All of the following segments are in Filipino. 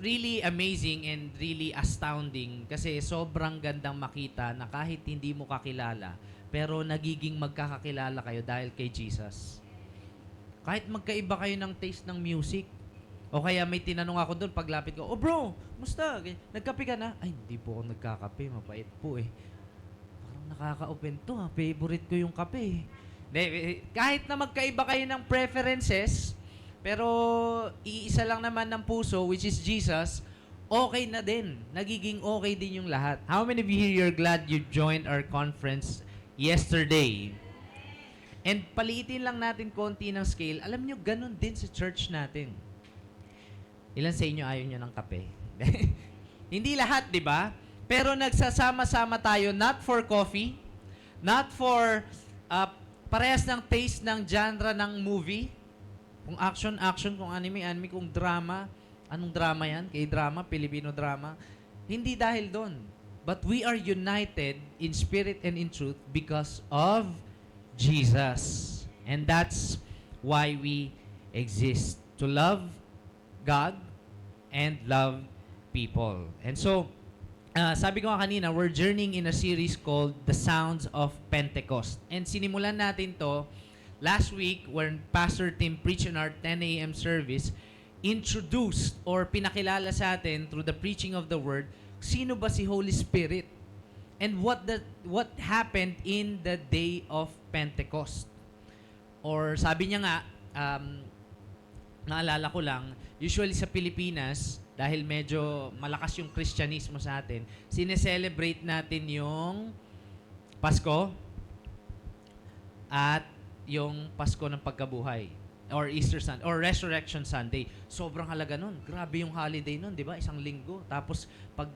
really amazing and really astounding kasi sobrang gandang makita na kahit hindi mo kakilala, pero nagiging magkakakilala kayo dahil kay Jesus. Kahit magkaiba kayo ng taste ng music, o kaya may tinanong ako doon paglapit ko, "Oh bro, musta? Nagkape ka na?" "Ay, hindi po ako nagkakape, mabait po eh." Parang nakaka-open to ha, favorite ko yung kape eh. Kahit na magkaiba kayo ng preferences, pero iisa lang naman ng puso, which is Jesus, okay na din. Nagiging okay din yung lahat. How many of you here you're glad you joined our conference yesterday? And paliitin lang natin konti ng scale. Alam nyo, ganun din sa church natin. Ilan sa inyo ayaw nyo ng kape? Hindi lahat, di ba? Pero nagsasama-sama tayo not for coffee, not for parehas ng taste ng genre ng movie. Kung action, action. Kung anime, anime. Kung drama, anong drama yan? K-drama, Filipino drama. Hindi dahil doon. But we are united in spirit and in truth because of Jesus. And that's why we exist. To love God and love people. And so, sabi ko nga kanina, we're journeying in a series called The Sounds of Pentecost. And sinimulan natin to last week when Pastor Tim preached in our 10 a.m. service, introduced or pinakilala sa atin through the preaching of the Word, sino ba si Holy Spirit? And what happened in the day of Pentecost? Or sabi niya nga, naalala ko lang, usually sa Pilipinas, dahil medyo malakas yung Kristyanismo sa atin, sineselebrate natin yung Pasko at yung Pasko ng Pagkabuhay or Easter Sunday or Resurrection Sunday. Sobrang halaga nun. Grabe yung holiday nun, di ba? Isang linggo. Tapos pag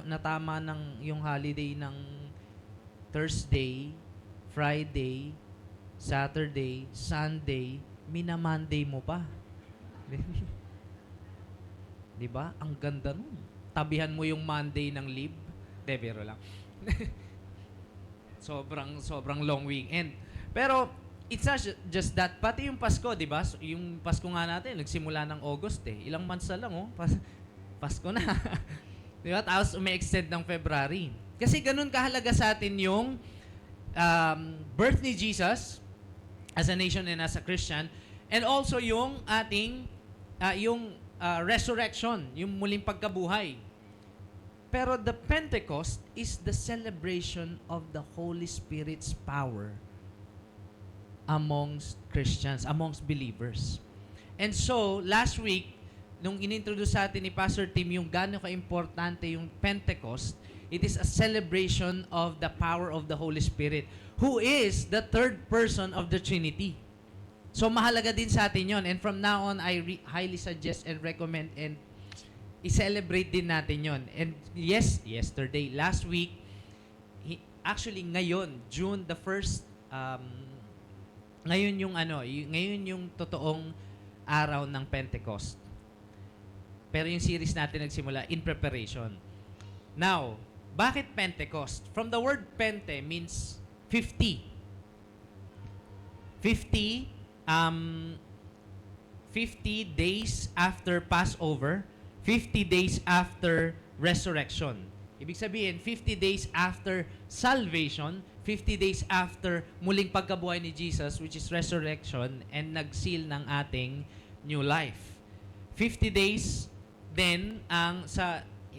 natama ng yung holiday ng Thursday, Friday, Saturday, Sunday, mina-Monday mo pa. Di ba? Ang ganda nun. Tabihan mo yung Monday ng leave. De, biro lang. sobrang long weekend. Pero, it's not just that. Pati yung Pasko, di ba? Yung Pasko nga natin, nagsimula ng August eh. Ilang months na lang, oh. Pasko na. Di ba? Tapos, umi-extend ng February. Kasi ganun kahalaga sa atin yung birth ni Jesus as a nation and as a Christian. And also yung ating, resurrection, yung muling pagkabuhay. Pero the Pentecost is the celebration of the Holy Spirit's power amongst Christians, amongst believers. And so, last week, nung inintroduce sa atin ni Pastor Tim yung gaano ka-importante yung Pentecost, it is a celebration of the power of the Holy Spirit, who is the third person of the Trinity. So, mahalaga din sa atin yon. And from now on, I highly suggest and recommend and i-celebrate din natin yon. And yes, yesterday, last week, actually ngayon, June the 1st, ngayon yung totoong araw ng Pentecost. Pero yung series natin nagsimula in preparation. Now, bakit Pentecost? From the word Pente means 50. 50 days after Passover, 50 days after resurrection. Ibig sabihin, 50 days after salvation, 50 days after muling pagkabuhay ni Jesus, which is resurrection, and nag-seal ng ating new life. 50 days then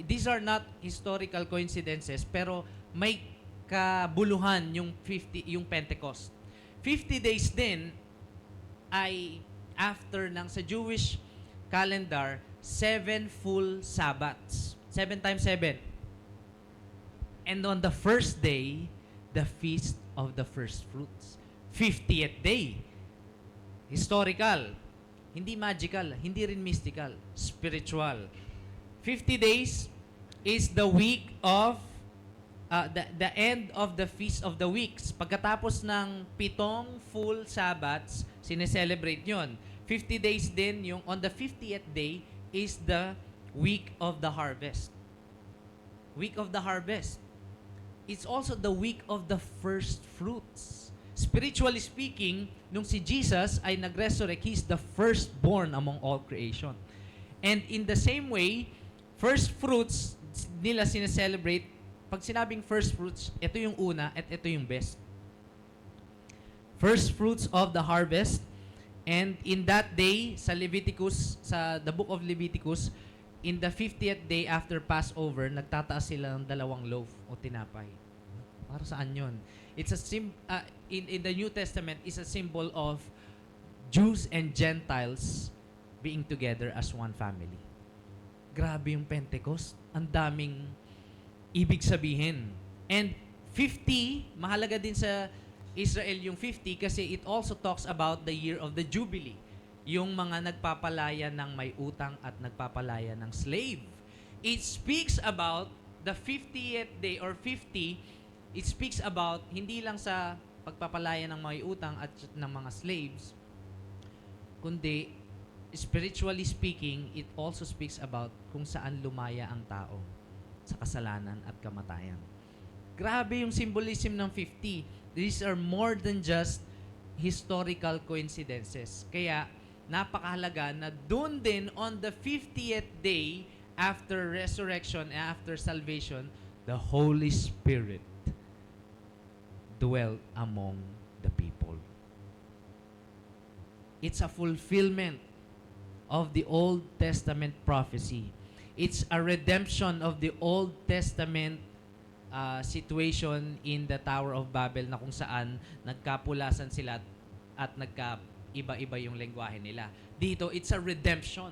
these are not historical coincidences, pero may kabuluhan yung Pentecost. 50 days din ay after sa Jewish calendar, 7 full Sabbaths. 7 times 7. And on the first day, the Feast of the First Fruits. 50th day. Historical. Hindi magical. Hindi rin mystical. Spiritual. 50 days is the week of the end of the Feast of the Weeks. Pagkatapos ng 7 full Sabbaths, sineselebrate yon. 50 days din, yung on the 50th day is the week of the harvest. Week of the harvest. It's also the week of the first fruits. Spiritually speaking, nung si Jesus ay nag-resurrect, He's the firstborn among all creation. And in the same way, first fruits nila sineselebrate. Pag sinabing first fruits, ito yung una at ito yung best. First fruits of the harvest. And in that day, sa Leviticus, sa the book of Leviticus, in the 50th day after Passover, nagtataas sila ng 2 loaf o tinapay. Para saan yun? It's a in the New Testament, is a symbol of Jews and Gentiles being together as one family. Grabe yung Pentecost. Ang daming ibig sabihin. And 50, mahalaga din sa Israel yung 50 kasi it also talks about the year of the Jubilee. Yung mga nagpapalaya ng may utang at nagpapalaya ng slave. It speaks about the 50th day or 50, it speaks about hindi lang sa pagpapalaya ng may utang at ng mga slaves, kundi spiritually speaking, it also speaks about kung saan lumaya ang tao sa kasalanan at kamatayan. Grabe yung symbolism ng 50. These are more than just historical coincidences. Kaya, napakahalaga na doon din on the 50th day after resurrection and after salvation, the Holy Spirit dwelt among the people. It's a fulfillment of the Old Testament prophecy. It's a redemption of the Old Testament situation in the Tower of Babel na kung saan nagkapulasan sila at nagkaiba-iba yung lengguwahe nila. Dito, it's a redemption.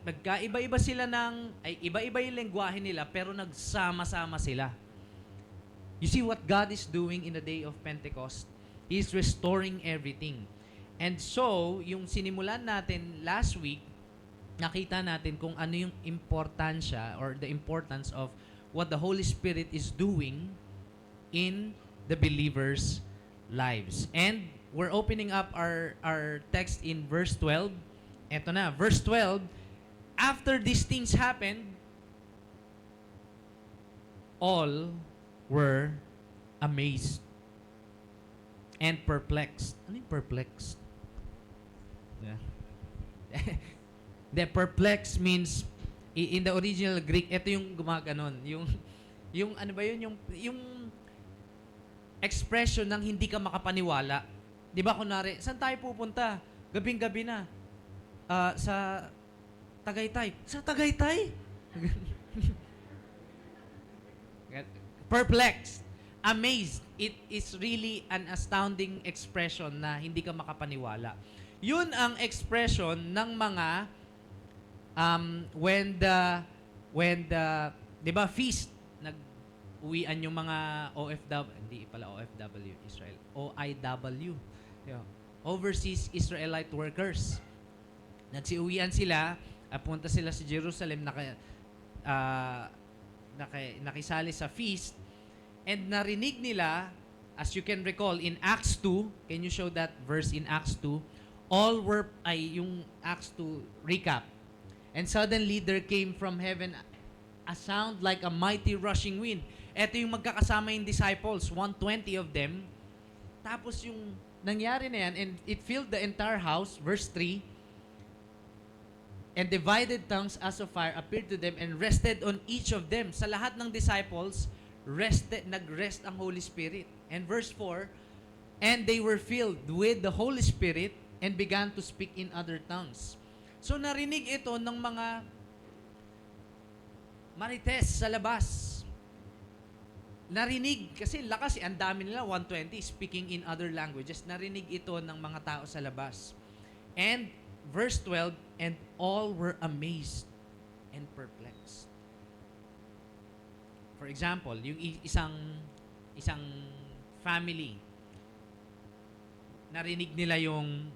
Nagkaiba-iba sila iba-iba yung lengguwahe nila pero nagsama-sama sila. You see what God is doing in the day of Pentecost? He is restoring everything. And so, yung sinimulan natin last week, nakita natin kung ano yung importansya or the importance of what the Holy Spirit is doing in the believers' lives. And we're opening up our text in verse 12. Eto na, verse 12, after these things happened, all were amazed and perplexed. Ano yung perplexed? Yeah. The perplexed means in the original Greek, ito yung gumaganon, yung ano ba yun, yung expression ng hindi ka makapaniwala. 'Di ba kunwari, saan tayo pupunta? Gabing-gabi na. Sa Tagaytay. Sa Tagaytay? Perplexed, amazed. It is really an astounding expression na hindi ka makapaniwala. Yun ang expression ng mga when the 'di ba feast, nag-uwian yung mga OFW, hindi pala OFW, Israel, OIW. Overseas Israelite workers. Nagsiuwian sila, punta sila sa Jerusalem, nakisali sa feast, and narinig nila, as you can recall, in Acts 2, can you show that verse in Acts 2? All were, yung Acts 2 recap. And suddenly there came from heaven a sound like a mighty rushing wind. Ito yung magkakasama yung disciples, 120 of them. Tapos yung nangyari na yan, and it filled the entire house, verse 3, and divided tongues as of fire appeared to them and rested on each of them. Sa lahat ng disciples, nag-rest ang Holy Spirit. And verse 4, and they were filled with the Holy Spirit and began to speak in other tongues. So narinig ito ng mga marites sa labas. Narinig, kasi lakas, ang dami nila, 120, speaking in other languages. Narinig ito ng mga tao sa labas. And verse 12, and all were amazed and perplexed. For example, yung isang family, narinig nila yung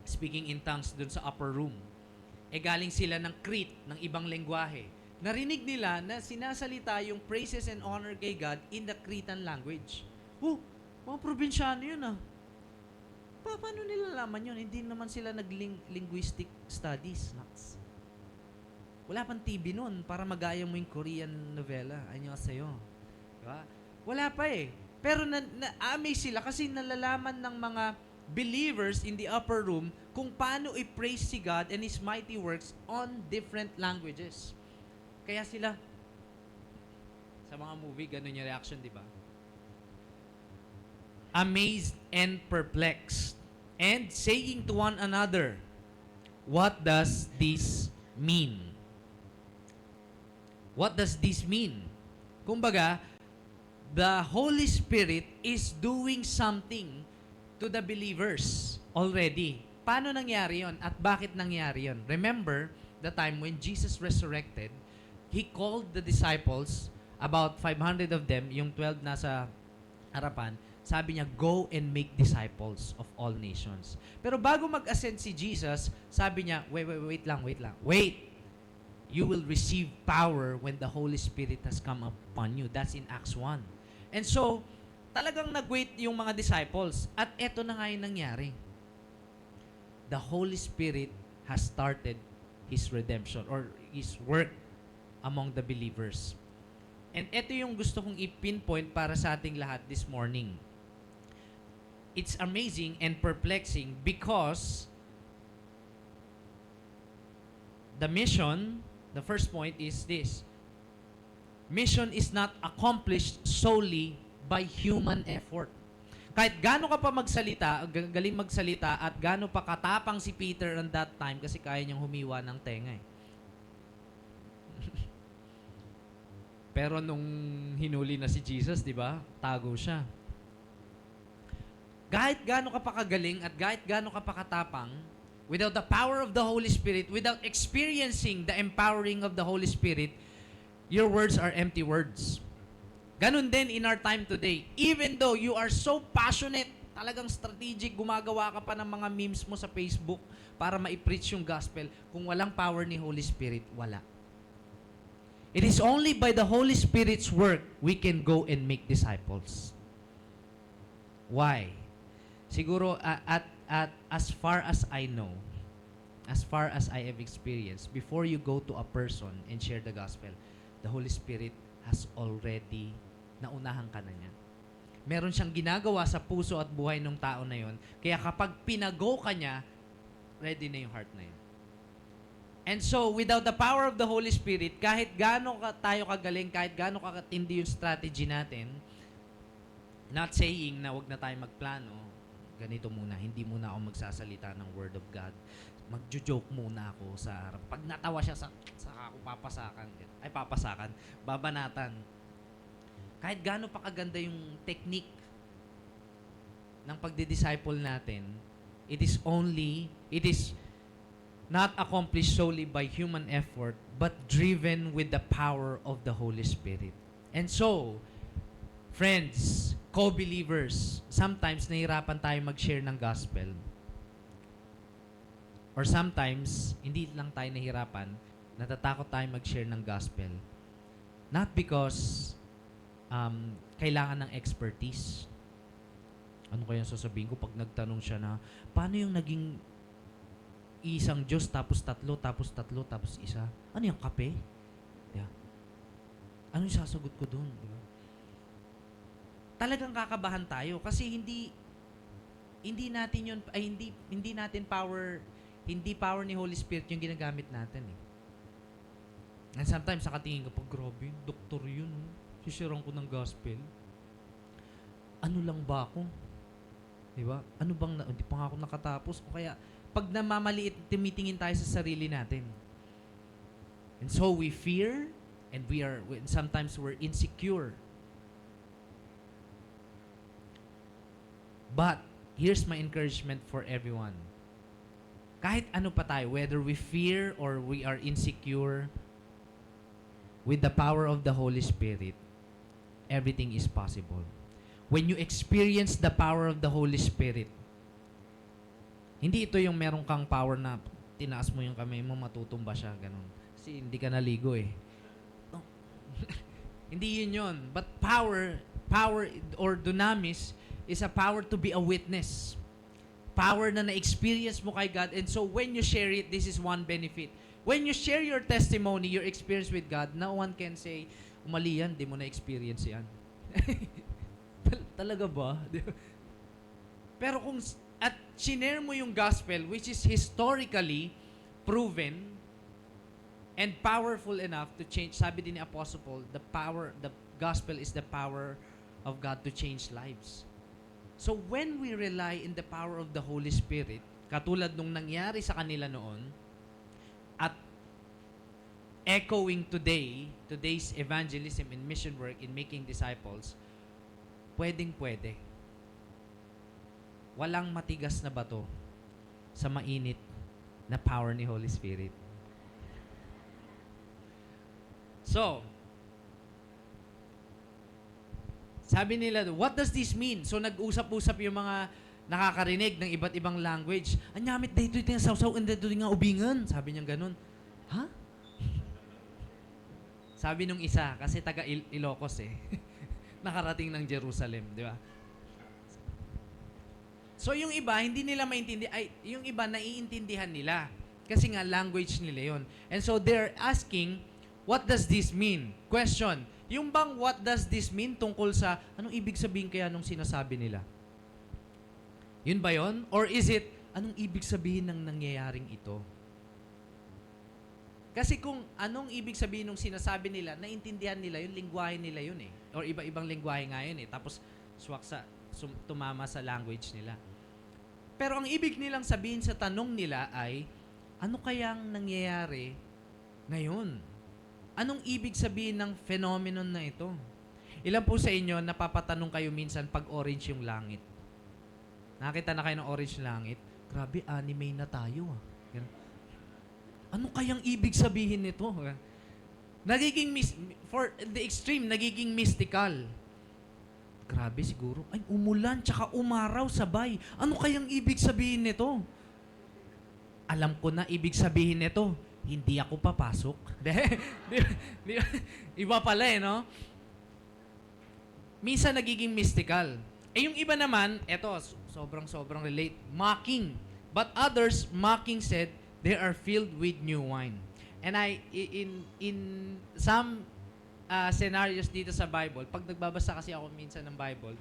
speaking in tongues dun sa upper room. Galing sila ng Crete, ng ibang lengguwahe. Narinig nila na sinasalita yung praises and honor kay God in the Cretan language. Mga probinsyano yun ah. Paano nila nalaman yun? Hindi naman sila nag-linguistic studies. Wala pang TV nun para magaya mo yung Korean novela. Annyeonghaseyo. Diba? Wala pa eh. Pero na-amaze sila kasi nalalaman ng mga believers in the upper room kung paano i-praise si God and His mighty works on different languages. Kaya sila, sa mga movie, ganun yung reaction, di ba? Amazed and perplexed, and saying to one another, what does this mean? What does this mean? Kumbaga, the Holy Spirit is doing something to the believers already. Paano nangyari yon at bakit nangyari yon? Remember the time when Jesus resurrected, He called the disciples, about 500 of them, yung 12 nasa harapan, sabi niya, go and make disciples of all nations. Pero bago mag-ascend si Jesus, sabi niya, wait lang. Wait! You will receive power when the Holy Spirit has come upon you. That's in Acts 1. And so, talagang nag-wait yung mga disciples. At eto na nga yung nangyari. The Holy Spirit has started His redemption or His work among the believers. And eto yung gusto kong i-pinpoint para sa ating lahat this morning. It's amazing and perplexing because the mission, the first point is this. Mission is not accomplished solely by human effort. Kahit gaano ka pa magsalita, galing magsalita, at gaano pa katapang si Peter on that time kasi kaya niyang humiwa ng tenga eh. Pero nung hinuli na si Jesus, di ba? Tago siya. Kahit gaano ka pa kagaling at kahit gaano ka pa katapang, without the power of the Holy Spirit, without experiencing the empowering of the Holy Spirit, your words are empty words. Ganun din in our time today. Even though you are so passionate, talagang strategic, gumagawa ka pa ng mga memes mo sa Facebook para ma-preach yung gospel, kung walang power ni Holy Spirit, wala. It is only by the Holy Spirit's work we can go and make disciples. Why? Siguro at as far as I know, as far as I have experienced, before you go to a person and share the gospel, the Holy Spirit has already naunahan ka na niya. Meron siyang ginagawa sa puso at buhay ng tao na yon. Kaya kapag pinago ka niya, ready na yung heart na yun. And so, without the power of the Holy Spirit, kahit gaano tayo kagaling, kahit gaano katindi yung strategy natin, not saying na wag na tayo magplano, ganito muna, hindi muna ako magsasalita ng Word of God. Magjo-joke muna ako sa harap. Pag natawa siya, saka ako papasakan, babanatan. Kahit gaano pa kaganda yung technique ng pagdi-disciple natin, it is not accomplished solely by human effort, but driven with the power of the Holy Spirit. And so, friends, co-believers, sometimes nahirapan tayo mag-share ng gospel. Or sometimes, hindi lang tayo nahirapan, natatakot tayo mag-share ng gospel. Not because kailangan ng expertise. Ano kaya sasabihin ko pag nagtanong siya na, paano yung naging isang Diyos, tapos tatlo, tapos isa? Ano yung kape? Yeah. Ano yung sasagot ko doon? Diba? Talagang kakabahan tayo kasi hindi natin yun, ay hindi natin power, hindi power ni Holy Spirit yung ginagamit natin eh. And sometimes nakatingin ka, pag grabe, doktor yun, sisirang ko ng gospel. Ano lang ba ako? Diba? Ano bang, hindi pa nga ako nakatapos. O kaya, pag namamaliit, tumitingin tayo sa sarili natin. And so we fear, and sometimes we're insecure. But, here's my encouragement for everyone. Kahit ano pa tayo, whether we fear or we are insecure, with the power of the Holy Spirit, everything is possible. When you experience the power of the Holy Spirit, hindi ito yung meron kang power na tinaas mo yung kamay mo, matutumba siya, ganun. Kasi hindi ka naligo eh. Oh. Hindi yun. But power or dunamis is a power to be a witness. Power na na-experience mo kay God. And so when you share it, this is one benefit. When you share your testimony, your experience with God, no one can say, umali yan, di mo na-experience yan. Talaga ba? Pero kung at shinare mo yung gospel, which is historically proven and powerful enough to change. Sabi din ni Apostle Paul, the gospel is the power of God to change lives. So when we rely in the power of the Holy Spirit, katulad nung nangyari sa kanila noon, at echoing today's evangelism and mission work in making disciples, pwedeng-pwede. Walang matigas na bato sa mainit na power ni Holy Spirit. So, sabi nila, what does this mean? So, nag-usap-usap yung mga nakakarinig ng iba't ibang language. Anyamit dito yung sausaw, and dito nga ubingan. Sabi niya ganun. Ha? Sabi nung isa, kasi taga Ilocos eh. Nakarating ng Jerusalem, di ba? So, yung iba, hindi nila maintindihan. Yung iba, naiintindihan nila. Kasi nga, language nila yon. And so, they're asking, what does this mean? Question, yung bang what does this mean tungkol sa anong ibig sabihin kaya nung sinasabi nila? Yun ba yun? Or is it, anong ibig sabihin ng nangyayaring ito? Kasi kung anong ibig sabihin nung sinasabi nila, naintindihan nila yun, lingwahe nila yun eh. Or iba-ibang lingwahe nga yun eh. Tapos tumama sa language nila. Pero ang ibig nilang sabihin sa tanong nila ay, ano kayang nangyayari ngayon? Anong ibig sabihin ng phenomenon na ito? Ilan po sa inyo napapatanong kayo minsan pag orange yung langit? Nakita na kayo ng orange langit? Grabe, anime na tayo ah. Ganun. Ano kayang ibig sabihin nito? Nagiging, for the extreme, nagiging mystical. Grabe siguro. Ay, umulan tsaka umaraw sabay. Ano kayang ibig sabihin nito? Alam ko na ibig sabihin nito. Hindi ako papasok. Iba pala eh, no? Minsan nagiging mystical. Eh yung iba naman, eto, sobrang relate, mocking. But others, mocking said, they are filled with new wine. And in some scenarios dito sa Bible, pag nagbabasa kasi ako minsan ng Bible,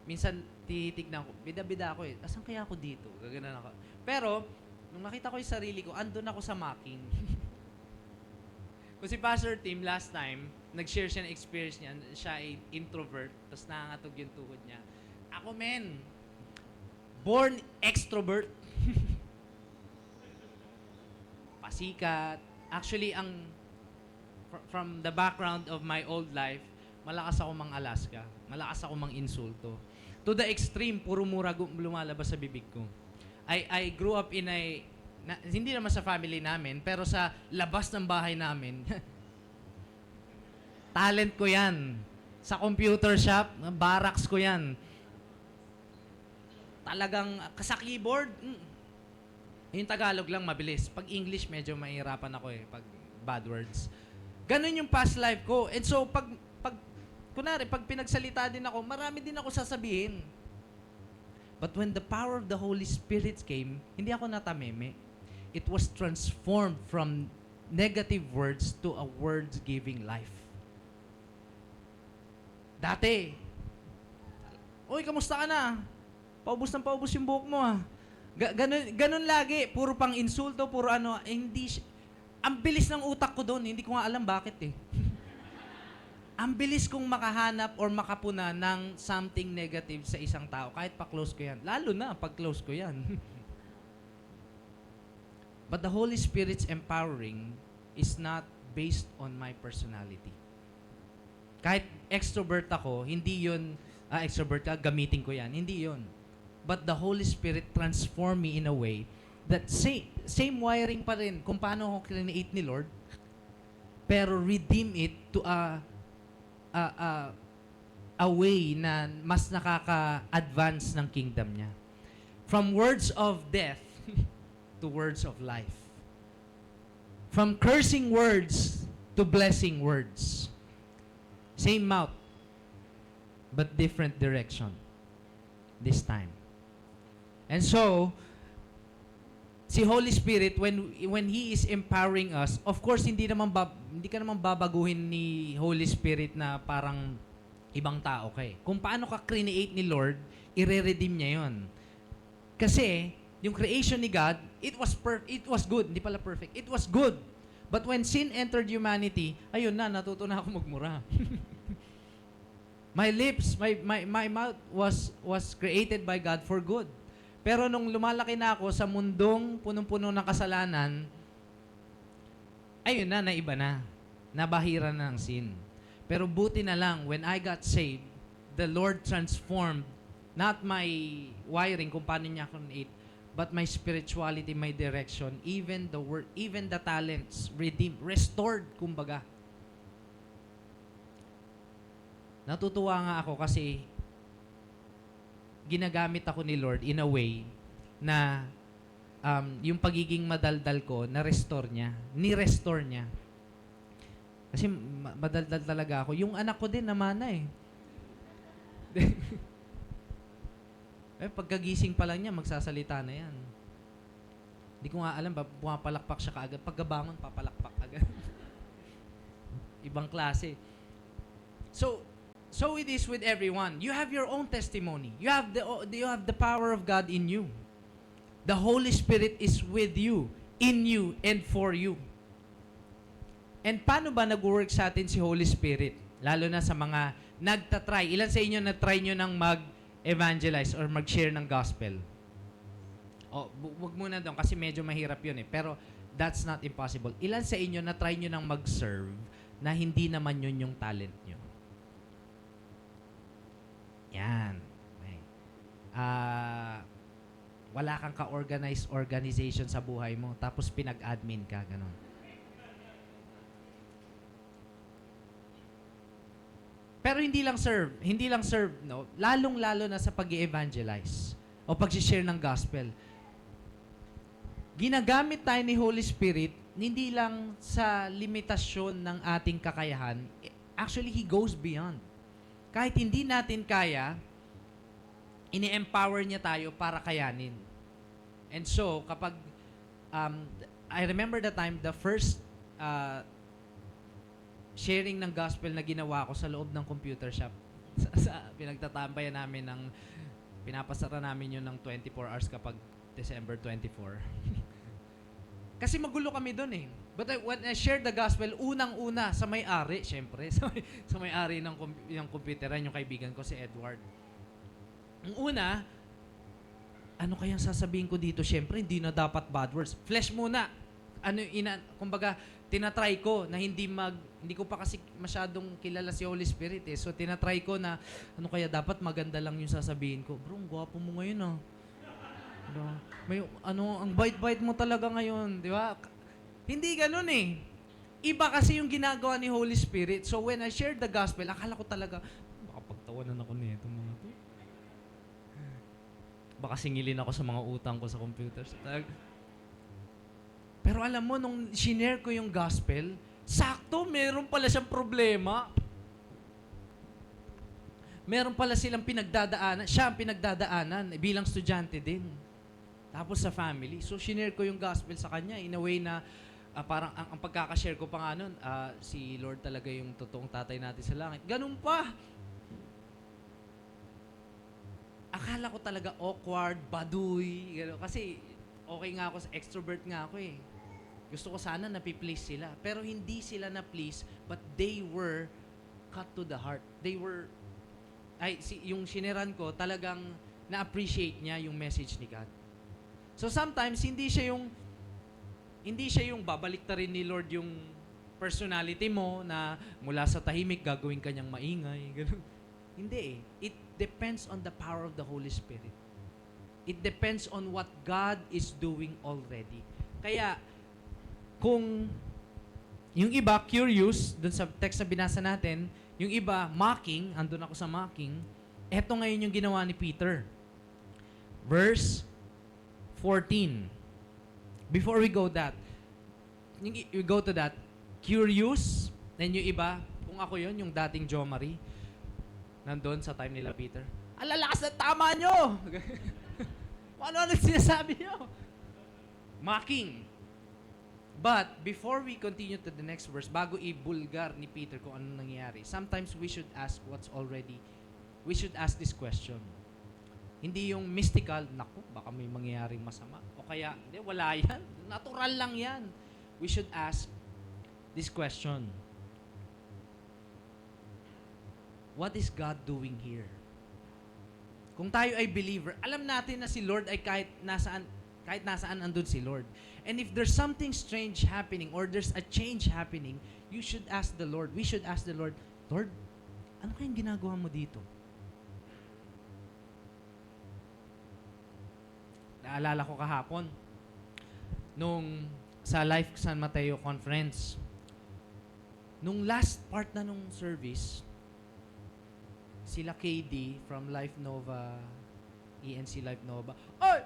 minsan titignan ko, bida-bida ako eh, asan kaya ako dito? Gaganan ako. Pero, nung nakita ko yung sarili ko, andun ako sa mocking. Kung si Pastor Tim, last time, nag-share siya ng experience niya. Siya ay introvert, tapos nangangatog yung tuhod niya. Ako, men, born extrovert. Pasikat. Actually, from the background of my old life, malakas ako mang Alaska. Malakas ako mang insulto. To the extreme, puro mura lumalabas sa bibig ko. I grew up in hindi naman sa family namin, pero sa labas ng bahay namin. Talent ko yan. Sa computer shop, barracks ko yan. Talagang sa keyboard, yung Tagalog lang mabilis. Pag English, medyo mahirapan ako eh, pag bad words. Ganun yung past life ko. And so, kunwari, pag pinagsalita din ako, marami din ako sasabihin. But when the power of the Holy Spirit came, hindi ako natameme. It was transformed from negative words to a words-giving life. Dati, uy, kamusta ka na? Paubos yung buhok mo ah. Ganun lagi, puro pang insulto, puro ano, ang bilis ng utak ko doon, hindi ko nga alam bakit eh. Ang bilis kong makahanap or makapuna ng something negative sa isang tao, kahit pa-close ko yan. Lalo na pag close ko yan. But the Holy Spirit's empowering is not based on my personality. Kahit extrovert ako, hindi yun, extrovert ka, gamitin ko yan. Hindi yun. But the Holy Spirit transformed me in a way that same wiring pa rin kung paano ako create ni Lord, pero redeem it to a way na mas nakaka-advance ng kingdom niya. From words of death to words of life. From cursing words to blessing words. Same mouth, but different direction this time. And so, si Holy Spirit, when He is empowering us, of course, hindi ka naman babaguhin ni Holy Spirit na parang ibang tao ka eh. Kung paano ka create ni Lord, i-redeem niya yun. Kasi, yung creation ni God, it was good. Hindi pala perfect. It was good. But when sin entered humanity, ayun na, natuto na ako magmura. My lips, my mouth was created by God for good. Pero nung lumalaki na ako sa mundong punong-puno ng kasalanan, ayun na, naiba na. Nabahira na ng sin. Pero buti na lang, when I got saved, the Lord transformed not my wiring kung paano niya ako create, but my spirituality, my direction, even the word, even the talents, redeemed, restored, kumbaga. Natutuwa nga ako kasi ginagamit ako ni Lord in a way na yung pagiging madaldal ko, na-restore niya. Ni-restore niya. Kasi madaldal talaga ako. Yung anak ko din namana eh. Pagkagising pa lang niya, magsasalita na yan. Hindi ko nga alam, pumapalakpak siya kaagad. Pagkabangon, papalakpak agad. Ibang klase. So it is with everyone. You have your own testimony. You have the power of God in you. The Holy Spirit is with you, in you, and for you. And paano ba nag-work sa atin si Holy Spirit? Lalo na sa mga nagtatry. Ilan sa inyo na-try nyo ng mag-evangelize or mag-share ng gospel? Wag muna doon kasi medyo mahirap yun eh. Pero that's not impossible. Ilan sa inyo na-try nyo ng mag-serve na hindi naman yun yung talent nyo? Yan. Okay. Wala kang ka-organized organization sa buhay mo, tapos pinag-admin ka, ganun. Pero hindi lang serve, no? Lalong-lalo na sa pag-i-evangelize o pag-share ng gospel. Ginagamit tayo ni Holy Spirit hindi lang sa limitasyon ng ating kakayahan. Actually, He goes beyond. Kahit hindi natin kaya, ini-empower niya tayo para kayanin. And so, kapag, I remember the time, the first sharing ng gospel na ginawa ko sa loob ng computer shop. sa pinagtatambayan namin pinapasara namin yun ng 24 hours kapag December 24. Kasi magulo kami doon eh. But when I shared the gospel, unang-una sa may-ari, syempre, sa may-ari ng computeran, yung kaibigan ko, si Edward. Ang una, ano kayang sasabihin ko dito? Syempre, hindi na dapat bad words. Flesh muna. Kumbaga, tinatry ko na hindi ko pa kasi masyadong kilala si Holy Spirit eh. So, tinatry ko na, ano kaya dapat maganda lang yung sasabihin ko. Bro, ang gwapo mo ngayon ah. Ang bait-bait mo talaga ngayon, di ba? Hindi ganun eh. Iba kasi yung ginagawa ni Holy Spirit. So when I shared the gospel, akala ko talaga, baka pagtawanan ako nito mga to. Baka singilin ako sa mga utang ko sa computer. Pero alam mo, nung shinare ko yung gospel, sakto, meron pala siyang problema. Meron pala silang pinagdadaanan. Siya ang pinagdadaanan bilang estudyante din. Tapos sa family. So, shinare ko yung gospel sa kanya in a way na parang ang pagkakashare ko pa nga nun, si Lord talaga yung totoong tatay natin sa langit. Ganun pa. Akala ko talaga awkward, baduy. Gano'n. Kasi okay nga ako, extrovert nga ako eh. Gusto ko sana napi-please sila. Pero hindi sila na-please, but they were cut to the heart. They were, yung shineran ko, talagang na-appreciate niya yung message ni God. So sometimes, hindi siya yung babalik ta rin ni Lord yung personality mo na mula sa tahimik, gagawin kanyang maingay. Ganun. Hindi eh. It depends on the power of the Holy Spirit. It depends on what God is doing already. Kaya, kung yung iba, curious, dun sa text na binasa natin, yung iba, mocking, andun ako sa mocking, eto ngayon yung ginawa ni Peter. Verse 14. Before we go to that, curious, then yung iba, kung ako yon yung dating Jo Marie, nandun sa time nila Peter, ang lalakas na tama nyo! Ano sinasabi nyo? Mocking. But, before we continue to the next verse, bago ibulgar ni Peter kung ano nangyayari, sometimes we should ask this question. Hindi yung mystical, naku, baka may mangyayaring masama. O kaya, hindi, wala yan. Natural lang yan. We should ask this question. What is God doing here? Kung tayo ay believer, alam natin na si Lord ay kahit nasaan andun si Lord. And if there's something strange happening or there's a change happening, you should ask the Lord. We should ask the Lord, Lord, ano kayang ginagawa mo dito? Naalala ko kahapon, nung sa Life San Mateo Conference, nung last part na nung service, sila KD from Life Nova, ENC Life Nova, ay!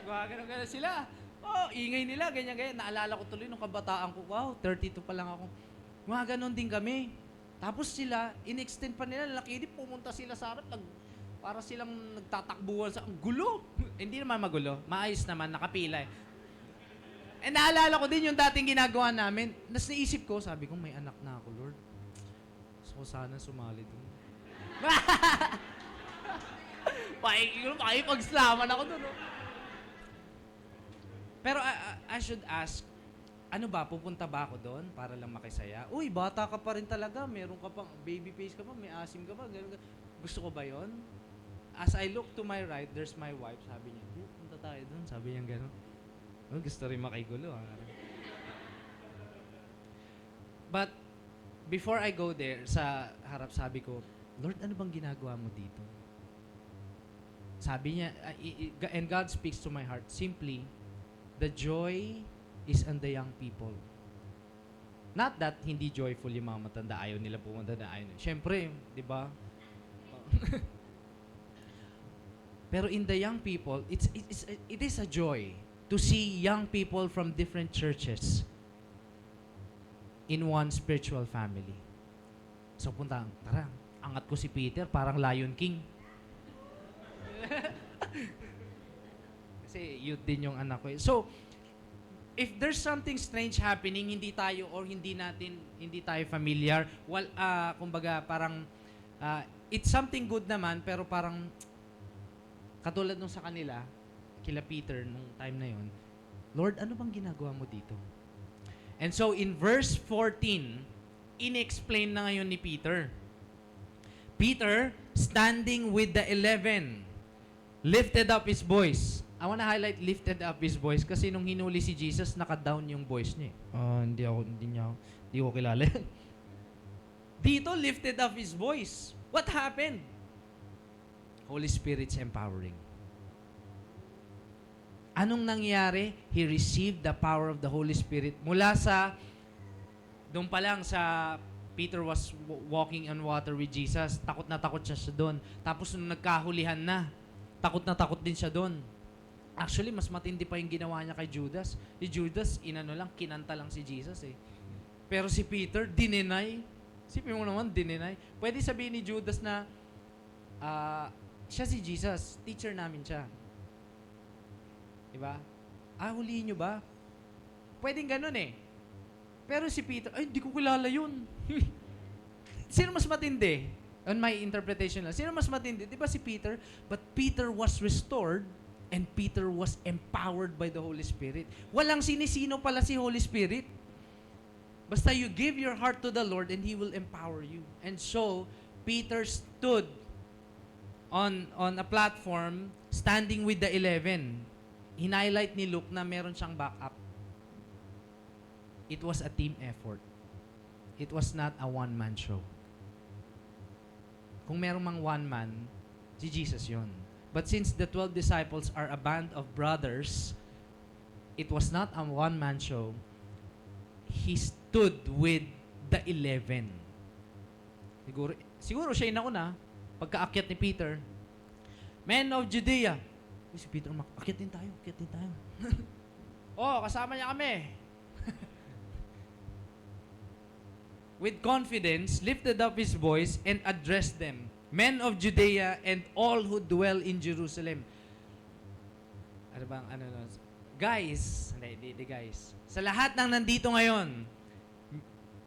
Gano'n sila. Oh, ingay nila, ganyan. Naalala ko tuloy nung kabataan ko, wow, 32 pa lang ako. Mga ganon din kami. Tapos sila, in-extend pa nila, KD, pumunta sila sa harap, para silang nagtatakbuhan sa, ang gulo. Hindi naman magulo, maayos naman, nakapila eh. And naalala ko din yung dating ginagawa namin. Nas naisip ko, sabi ko, may anak na ako, Lord. So, sana sumali doon. Pakipagslaman ako doon. No? Pero I should ask, ano ba, pupunta ba ako doon para lang makisaya? Uy, bata ka pa rin talaga, meron ka pang baby face ka pa, may asim ka pa, ganun. Gusto ko ba yon? As I look to my right, there's my wife, sabi niya, punta tayo doon, sabi niya gano'n. Oh, gusto rin makigulo. But, before I go there, sa harap sabi ko, Lord, ano bang ginagawa mo dito? Sabi niya, and God speaks to my heart, simply, the joy is on the young people. Not that hindi joyful yung mga matanda, ayaw nila pumunta na ayaw. Siyempre, di ba? Pero in the young people, it is a joy to see young people from different churches in one spiritual family. So punta, tara, angat ko si Peter, parang Lion King. Kasi youth din yung anak ko. So, if there's something strange happening, hindi tayo familiar, kumbaga parang, it's something good naman, pero parang, katulad nung sa kanila, kila Peter nung time na yon, Lord, ano bang ginagawa mo dito? And so, in verse 14, in-explain na ngayon ni Peter. Peter, standing with the 11, lifted up his voice. I wanna highlight lifted up his voice kasi nung hinuli si Jesus, naka-down yung voice niya. Hindi ko kilala. Dito, lifted up his voice. What happened? Holy Spirit's empowering. Anong nangyari? He received the power of the Holy Spirit mula sa, doon pa lang sa Peter was walking on water with Jesus. Takot na takot siya doon. Tapos nung nagkahulihan na, takot na takot din siya doon. Actually, mas matindi pa yung ginawa niya kay Judas. Si Judas, kinanta lang si Jesus eh. Pero si Peter, dininay. Sipin mo naman, dininay. Pwede sabihin ni Judas na, siya si Jesus, teacher namin siya. Diba? Huliin nyo ba? Pwedeng ganun eh. Pero si Peter, hindi ko kilala yun. Sino mas matindi? On my interpretation lang. Sino mas matindi? Diba si Peter? But Peter was restored and Peter was empowered by the Holy Spirit. Walang sinisino pala si Holy Spirit. Basta you give your heart to the Lord and He will empower you. And so, Peter stood on a platform standing with the 11. Hinighlight ni Luke na meron siyang backup. It was a team effort. It was not a one-man show. Kung merong mang one-man, si Jesus yun. But since the 12 disciples are a band of brothers, it was not a one-man show. He stood with the 11. Siguro siya yung nauna. Pagkaakyat ni Peter, Men of Judea. Si Peter, akyat din tayo. Kasama niya kami. With confidence, lifted up his voice and addressed them. Men of Judea and all who dwell in Jerusalem. Guys, guys. Sa lahat ng nandito ngayon,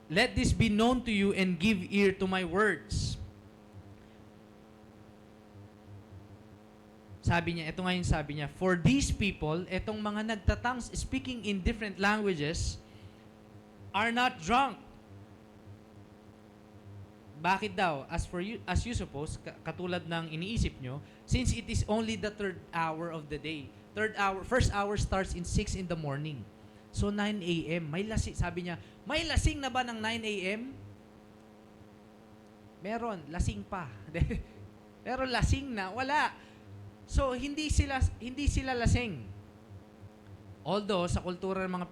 let this be known to you and give ear to my words. Sabi niya, ito nga yung sabi niya, for these people, etong mga nagtatangs, speaking in different languages, are not drunk. Bakit daw? As you suppose, katulad ng iniisip nyo, since it is only the third hour of the day. First hour starts in 6 in the morning. So 9 a.m. May lasing, sabi niya, may lasing na ba ng 9 a.m.? Meron, lasing pa. Pero lasing na, wala. So hindi sila lasing. Although sa kultura ng mga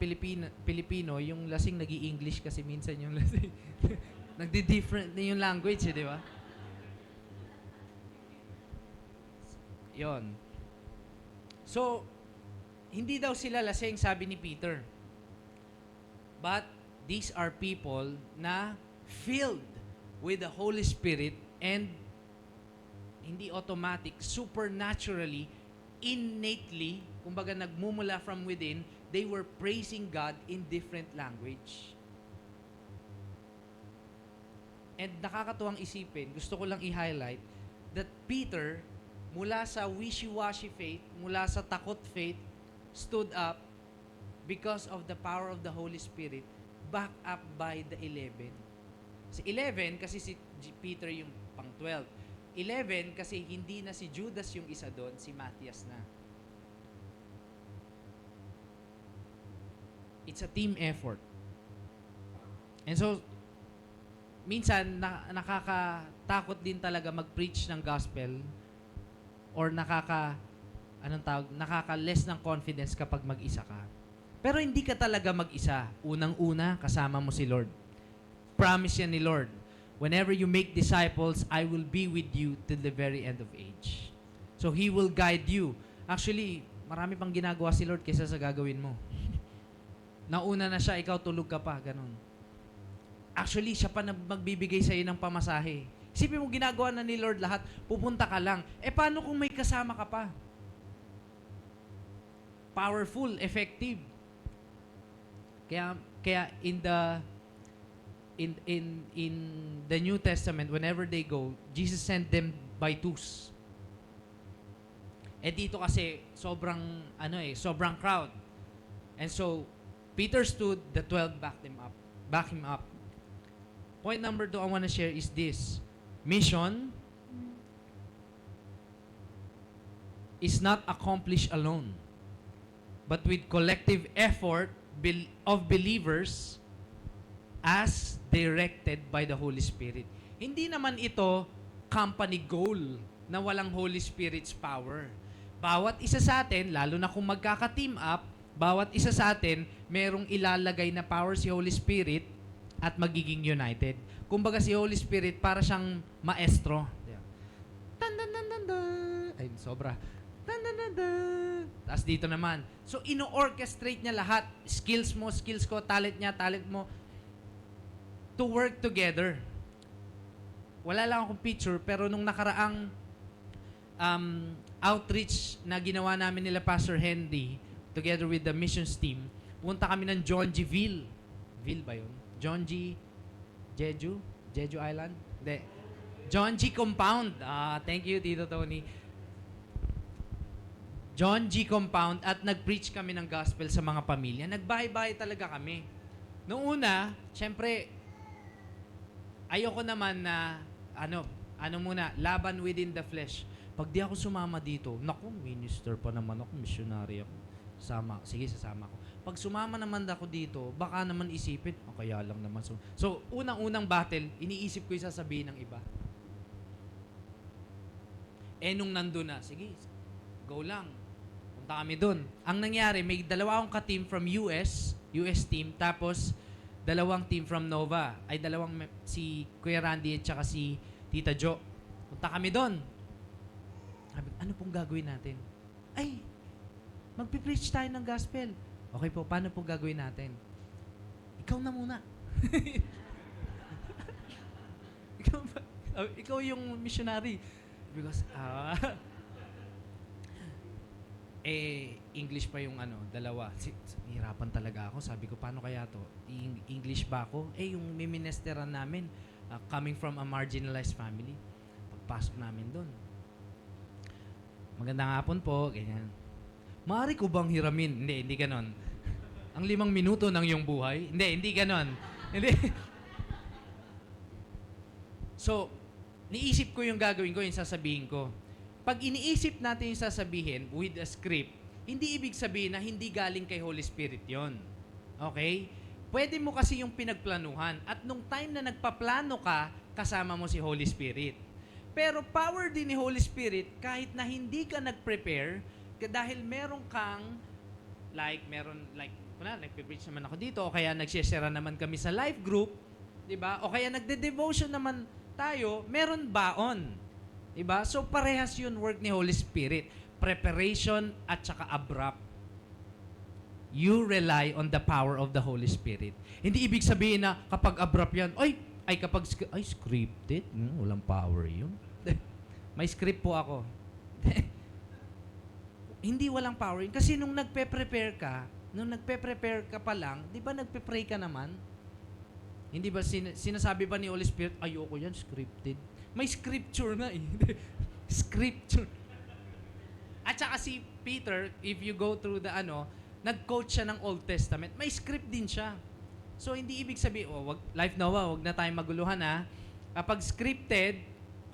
Pilipino, yung lasing nag-i-English kasi minsan yung lasing. Nagdi-different na yung language, di ba? Yon. So, hindi daw sila lasing, sabi ni Peter. But these are people na filled with the Holy Spirit and hindi automatic, supernaturally, innately, kumbaga nagmumula from within, they were praising God in different language. And nakakatuwang isipin, gusto ko lang i-highlight that Peter, mula sa wishy-washy faith, mula sa takot faith, stood up because of the power of the Holy Spirit, backed up by the 11. Si 11, kasi si Peter yung pang 12. 11, kasi hindi na si Judas yung isa doon, si Matthias na. It's a team effort. And so, minsan, nakakatakot din talaga mag-preach ng gospel or nakaka-less ng confidence kapag mag-isa ka. Pero hindi ka talaga mag-isa. Unang-una, kasama mo si Lord. Promise yan ni Lord. Whenever you make disciples, I will be with you till the very end of age. So, He will guide you. Actually, marami pang ginagawa si Lord kaysa sa gagawin mo. Nauna na siya, ikaw tulog ka pa, ganun. Actually, siya pa na magbibigay sa iyo ng pamasahe. Isipin mo, ginagawa na ni Lord lahat, pupunta ka lang. Paano kung may kasama ka pa? Powerful, effective. Kaya in the New Testament, whenever they go, Jesus sent them by twos. Dito kasi sobrang crowd. And so Peter stood, the 12 backed him up. Point number 2 I want to share is this. Mission is not accomplished alone, but with collective effort of believers as directed by the Holy Spirit. Hindi naman ito company goal na walang Holy Spirit's power. Bawat isa sa atin, lalo na kung magkaka-team up, bawat isa sa atin, merong ilalagay na power si Holy Spirit at magiging united. Kumbaga si Holy Spirit para siyang maestro. Ay, sobra. Tapos dito naman. So, ino-orchestrate niya lahat. Skills mo, skills ko, talent niya, talent mo. To work together. Wala lang akong picture, pero nung nakaraang outreach na ginawa namin nila Pastor Henry, together with the missions team, punta kami ng John G. Ville. Ville ba yun? John G. Jeju? Jeju Island? Hindi. John G. Compound. Thank you, Tito Tony. John G. Compound at nag-preach kami ng gospel sa mga pamilya. Nagbahay-bahay talaga kami. Noong una, syempre, ayoko naman na, laban within the flesh. Pag di ako sumama dito, naku, minister pa naman ako, missionary ako. Sige, sasama ako. Pag sumama naman ako dito, baka naman isipin, kaya lang naman. So, unang-unang battle, iniisip ko yung sasabihin ng iba. Nung nandun na, sige, go lang. Punta kami dun. Ang nangyari, may dalawa akong ka-team from US team, tapos dalawang team from Nova. Si Kuya Randy at saka si Tita Jo. Punta kami dun. Ano pong gagawin natin? Ay, magpipreach tayo ng gospel. Okay po, paano po gagawin natin? Ikaw na muna. ikaw yung missionary. Because, English pa yung dalawa. Hirapan talaga ako. Sabi ko, paano kaya to? English ba ako? Yung miminesteran namin, coming from a marginalized family. Pagpasok namin doon. Magandang hapon po, ganyan. Maaari ko bang hiramin? Hindi ganon. Ang 5 minuto ng iyong buhay? Hindi ganon. Hindi. So, niisip ko yung gagawin ko, yung sasabihin ko. Pag iniisip natin yung sasabihin with a script, hindi ibig sabihin na hindi galing kay Holy Spirit yon. Okay? Pwede mo kasi yung pinagplanuhan. At nung time na nagpaplano ka, kasama mo si Holy Spirit. Pero power din ni Holy Spirit, kahit na hindi ka nag-prepare, dahil meron kang, nagpe-preach naman ako dito, o kaya nagsishare naman kami sa life group, di ba? O kaya nagde-devotion naman tayo, meron baon. Diba? So, parehas yun work ni Holy Spirit. Preparation at saka abrupt. You rely on the power of the Holy Spirit. Hindi ibig sabihin na kapag abrupt yan, scripted? Walang power yun. May script po ako. Hindi walang power yun. Kasi nung nagpe-prepare ka pa lang, di ba nagpe-pray ka naman? Hindi ba sinasabi ba ni Holy Spirit, ayoko yan, scripted? May scripture nga eh. Scripture. At saka si Peter, if you go through the nag-quote siya ng Old Testament, may script din siya. So, hindi ibig sabihin, Life Noah, wag na tayong maguluhan ha. Kapag scripted,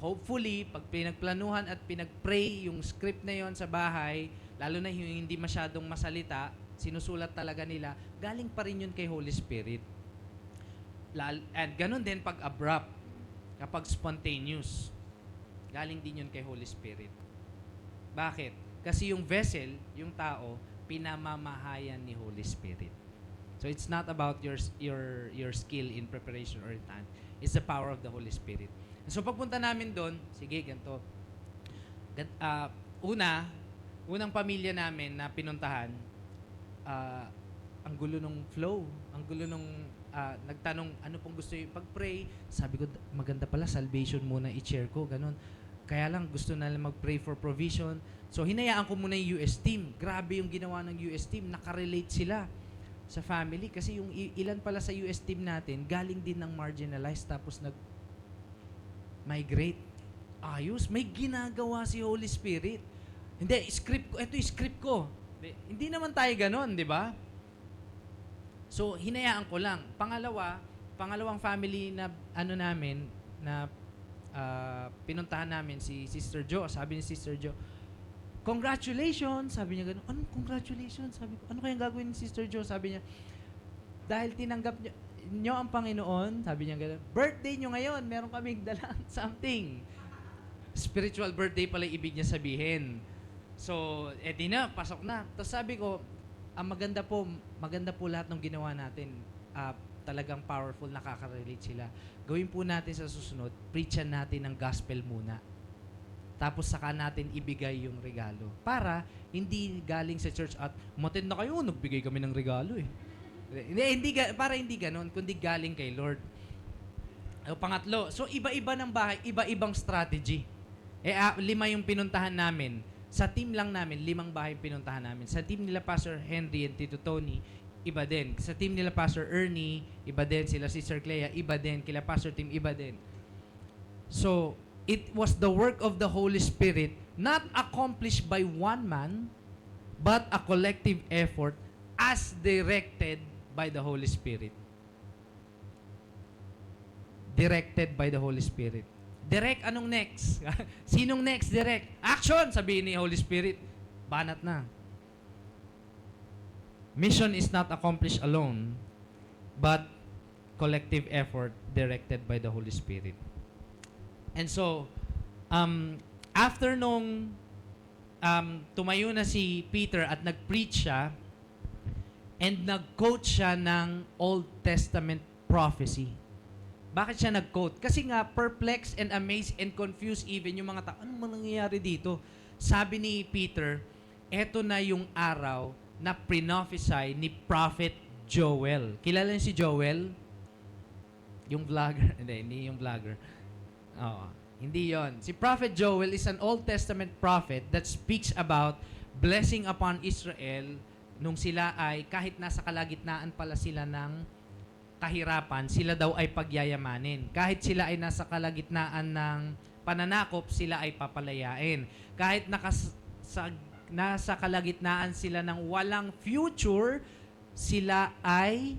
hopefully, pag pinagplanuhan at pinag-pray yung script na yon sa bahay, lalo na yung hindi masyadong masalita, sinusulat talaga nila, galing pa rin yun kay Holy Spirit. And ganun din pag abrupt, kapag spontaneous, galing din yun kay Holy Spirit. Bakit? Kasi yung vessel, yung tao, pinamamahayan ni Holy Spirit. So it's not about your skill in preparation or time. It's the power of the Holy Spirit. So pagpunta namin doon, sige, ganito. Unang pamilya namin na pinuntahan, ang gulo ng flow, ang gulo ng nagtanong ano pong gusto yung pag-pray. Sabi ko, maganda pala, salvation muna i-share ko, ganun. Kaya lang, gusto na lang mag-pray for provision. So, hinayaan ko muna yung US team. Grabe yung ginawa ng US team. Nakarelate sila sa family. Kasi yung ilan pala sa US team natin, galing din ng marginalized, tapos nag-migrate. Ayos, may ginagawa si Holy Spirit. Hindi, script ko. Ito yung script ko. Hindi naman tayo ganon, di ba? So, hinayaan ko lang. Pangalawang family na namin na pinuntahan namin si Sister Jo. Sabi ni Sister Jo, congratulations! Sabi niya gano'n. Anong congratulations? Sabi ko, ano kayang gagawin ni Sister Jo? Sabi niya, dahil tinanggap niyo ang Panginoon, sabi niya gano'n, birthday niyo ngayon, meron kaming dalang something. Spiritual birthday pala ibig niya sabihin. So, di na, pasok na. Tapos sabi ko, maganda po lahat ng ginawa natin. Talagang powerful, nakaka-relate sila. Gawin po natin sa susunod, preachan natin ng gospel muna. Tapos saka natin ibigay yung regalo. Para hindi galing sa church at matin na kayo, nagbigay kami ng regalo eh. Para hindi ganon, kundi galing kay Lord. Pangatlo, so iba-iba ng bahay, iba-ibang strategy. 5 yung pinuntahan namin. Sa team lang namin, 5 bahay pinuntahan namin. Sa team nila Pastor Henry and Tito Tony, iba din. Sa team nila Pastor Ernie, iba din. Sila Sister Clea, iba din. Kila Pastor Tim, iba din. So, it was the work of the Holy Spirit, not accomplished by one man, but a collective effort as directed by the Holy Spirit. Directed by the Holy Spirit. Direct, anong next? Sinong next? Direct. Action! Sabihin ni Holy Spirit. Banat na. Mission is not accomplished alone, but collective effort directed by the Holy Spirit. And so, after nung tumayo na si Peter at nag-preach siya, and nag-quote siya ng Old Testament prophecy. Bakit siya nag-quote? Kasi nga, perplexed and amazed and confused even yung mga tao. Ano nangyayari dito? Sabi ni Peter, eto na yung araw na prophesy ni Prophet Joel. Kilala niyo si Joel? Yung vlogger? Hindi yung vlogger. Hindi yon. Si Prophet Joel is an Old Testament prophet that speaks about blessing upon Israel nung sila ay, kahit nasa kalagitnaan pala sila ng kahirapan, sila daw ay pagyayamanin. Kahit sila ay nasa kalagitnaan ng pananakop, sila ay papalayain. Kahit nasa kalagitnaan sila ng walang future, sila ay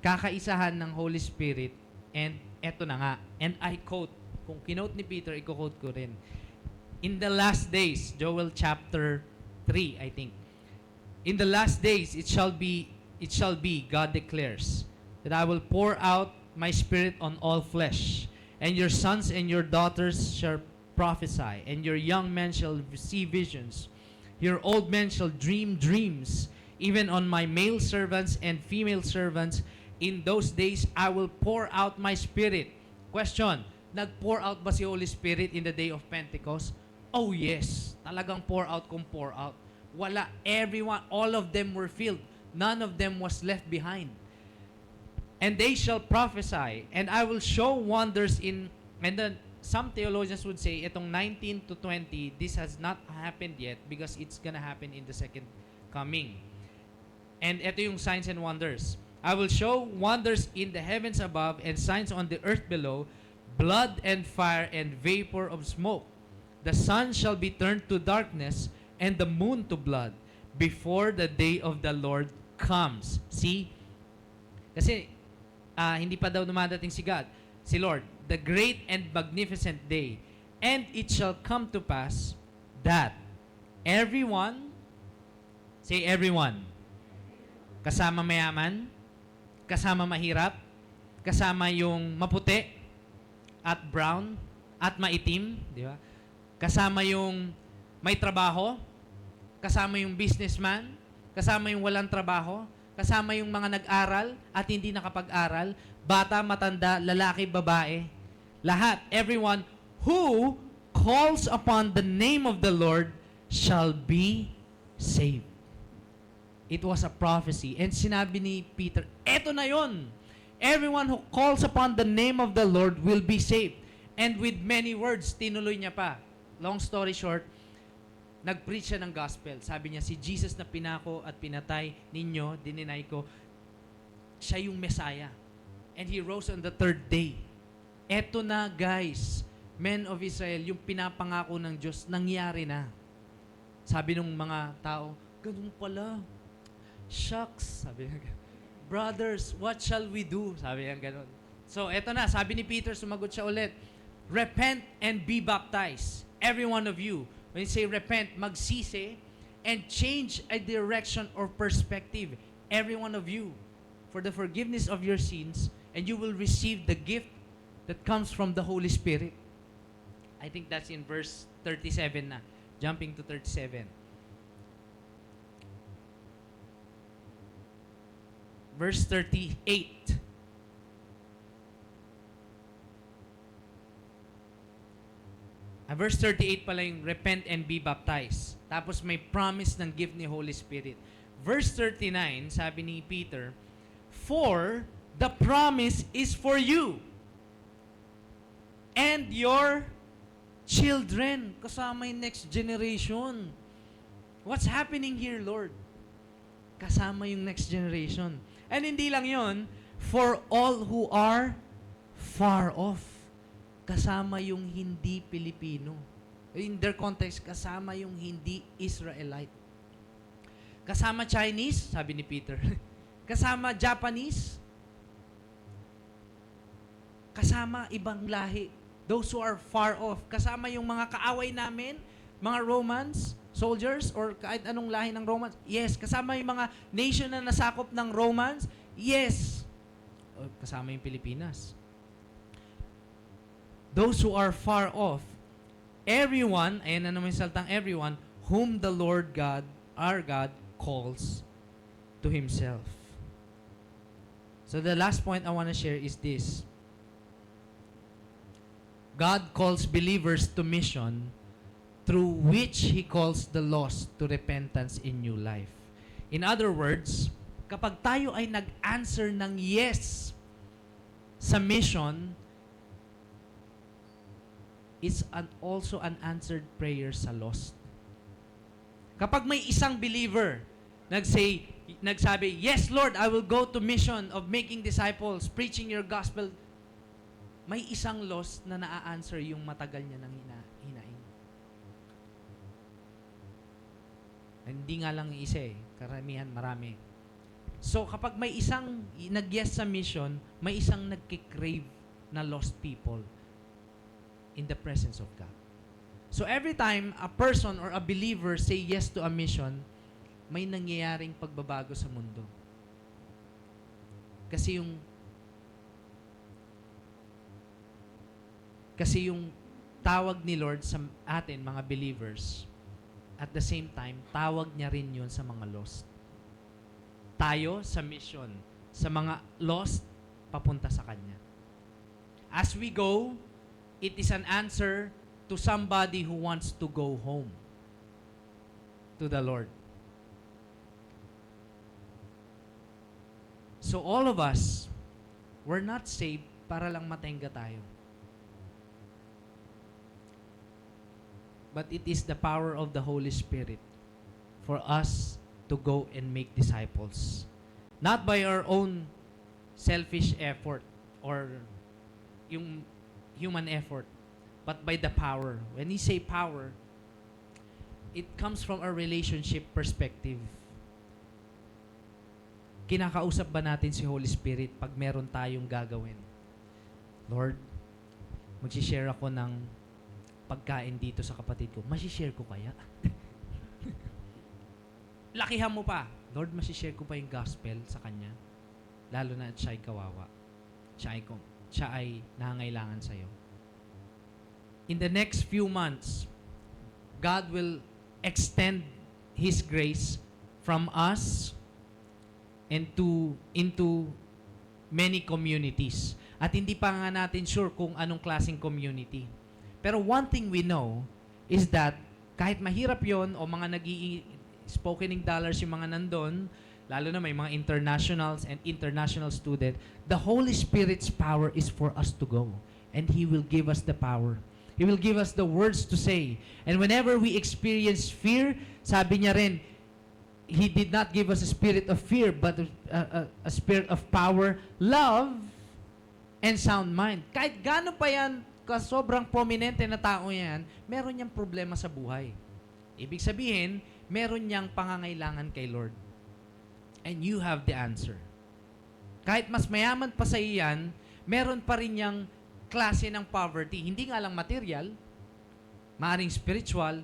kakaisahan ng Holy Spirit. And eto na nga, and I quote, kung kinote ni Peter, i-quote ko rin. In the last days, Joel chapter 3, I think. In the last days, it shall be, God declares, that I will pour out my Spirit on all flesh, and your sons and your daughters shall prophesy, and your young men shall see visions. Your old men shall dream dreams, even on my male servants and female servants. In those days, I will pour out my Spirit. Question, nag-pour out ba si Holy Spirit in the day of Pentecost? Oh yes, talagang pour out kung pour out. Wala, everyone, all of them were filled. None of them was left behind. And they shall prophesy, and I will show wonders in, and then some theologians would say, itong 19 to 20, this has not happened yet because it's gonna happen in the second coming. And ito yung signs and wonders. I will show wonders in the heavens above and signs on the earth below, blood and fire and vapor of smoke. The sun shall be turned to darkness and the moon to blood before the day of the Lord comes. See? Kasi hindi pa daw dumadating si God, si Lord, the great and magnificent day. And it shall come to pass that everyone, say everyone, kasama mayaman, kasama mahirap, kasama yung maputi at brown at maitim, di ba? Kasama yung may trabaho, kasama yung businessman, kasama yung walang trabaho, kasama yung mga nag-aral at hindi nakapag-aral, bata, matanda, lalaki, babae, lahat, everyone who calls upon the name of the Lord shall be saved. It was a prophecy. And sinabi ni Peter, eto na yon. Everyone who calls upon the name of the Lord will be saved. And with many words, tinuloy niya pa. Long story short, nag-preach siya ng gospel. Sabi niya, si Jesus na pinako at pinatay ninyo, dininay ko, siya yung Messiah. And He rose on the third day. Eto na guys, men of Israel, yung pinapangako ng Diyos, nangyari na. Sabi ng mga tao, ganun pala. Shucks, sabi niya, brothers, what shall we do? Sabi niya ganun. So eto na, sabi ni Peter, sumagot siya ulit, repent and be baptized, every one of you. When you say repent, magsisi and change a direction or perspective, every one of you, for the forgiveness of your sins, and you will receive the gift that comes from the Holy Spirit. I think that's in verse 37 na. Jumping to 37. Verse 38. Verse 38 pala yung repent and be baptized. Tapos may promise ng gift ni Holy Spirit. Verse 39, sabi ni Peter, for the promise is for you and your children. Kasama yung next generation. What's happening here, Lord? Kasama yung next generation. And hindi lang yon, for all who are far off. Kasama yung hindi Pilipino. In their context, kasama yung hindi Israelite. Kasama Chinese, sabi ni Peter. Kasama Japanese. Kasama ibang lahi. Those who are far off. Kasama yung mga kaaway namin, mga Romans, soldiers, or kahit anong lahi ng Romans. Yes. Kasama yung mga nation na nasakop ng Romans. Yes. Kasama yung Pilipinas. Those who are far off, everyone, ayan na naman yung saltang everyone, whom the Lord God, our God, calls to Himself. So the last point I want to share is this. God calls believers to mission through which He calls the lost to repentance in new life. In other words, kapag tayo ay nag-answer ng yes sa mission, it's also an answered prayer sa lost. Kapag may isang believer nagsabi, yes Lord, I will go to mission of making disciples, preaching your gospel, may isang lost na naa-answer yung matagal niya nang hinain. Hindi nga lang isa eh. Karamihan, marami. So, kapag may isang nag-yes sa mission, may isang nagkikrave na lost people in the presence of God. So, every time a person or a believer say yes to a mission, may nangyayaring pagbabago sa mundo. Kasi yung tawag ni Lord sa atin, mga believers, at the same time, tawag niya rin yun sa mga lost. Tayo sa mission, sa mga lost, papunta sa Kanya. As we go, it is an answer to somebody who wants to go home to the Lord. So all of us, we're not saved para lang matenga tayo. But it is the power of the Holy Spirit for us to go and make disciples. Not by our own selfish effort or yung human effort, but by the power. When we say power, it comes from a relationship perspective. Kinakausap ba natin si Holy Spirit pag meron tayong gagawin? Lord, mag-share ako ng pagkain dito sa kapatid ko. Masishare ko kaya? Lakihan mo pa. Lord, masishare ko pa yung gospel sa kanya. Lalo na at siya ay kawawa. Siya ay nangangailangan sa'yo. In the next few months, God will extend His grace from us into many communities. At hindi pa nga natin sure kung anong klaseng community. Pero one thing we know is that kahit mahirap yon o mga spokening dollars yung mga nandun, lalo na may mga internationals and international student, the Holy Spirit's power is for us to go. And He will give us the power. He will give us the words to say. And whenever we experience fear, sabi niya rin, He did not give us a spirit of fear, but a spirit of power, love, and sound mind. Kahit gaano pa yan, sobrang prominente na tao yan, meron niyang problema sa buhay. Ibig sabihin, meron niyang pangangailangan kay Lord. And you have the answer. Kahit mas mayaman pa sa iyan, meron pa rin niyang klase ng poverty. Hindi nga lang material, maaring spiritual,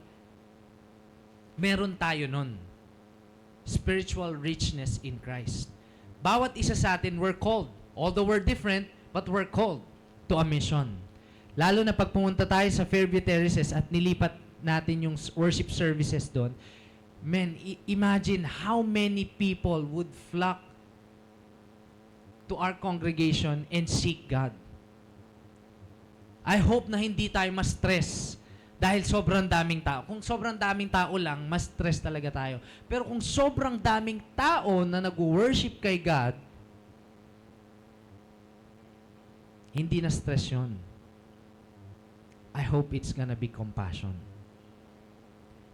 meron tayo nun. Spiritual richness in Christ. Bawat isa sa atin, we're called. Although we're different, but we're called to a mission. Lalo na pag pumunta tayo sa Fairview Terraces at nilipat natin yung worship services doon, man, imagine how many people would flock to our congregation and seek God. I hope na hindi tayo ma-stress dahil sobrang daming tao. Kung sobrang daming tao lang, mas stress talaga tayo. Pero kung sobrang daming tao na nag-worship kay God, hindi na stress yun. I hope it's gonna be compassion.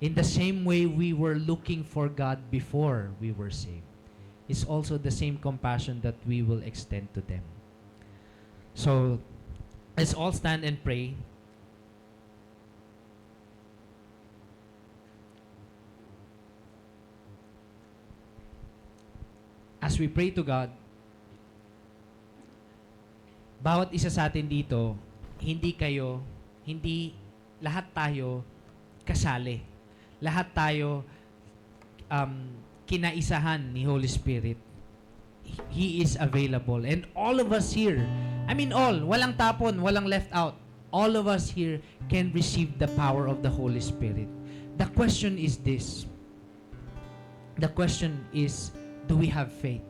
In the same way we were looking for God before we were saved, it's also the same compassion that we will extend to them. So, let's all stand and pray. As we pray to God, bawat isa sa atin dito, hindi lahat tayo kasali. Lahat tayo kinaisahan ni Holy Spirit. He is available. And all of us here, walang tapon, walang left out. All of us here can receive the power of the Holy Spirit. The question is this. The question is, do we have faith?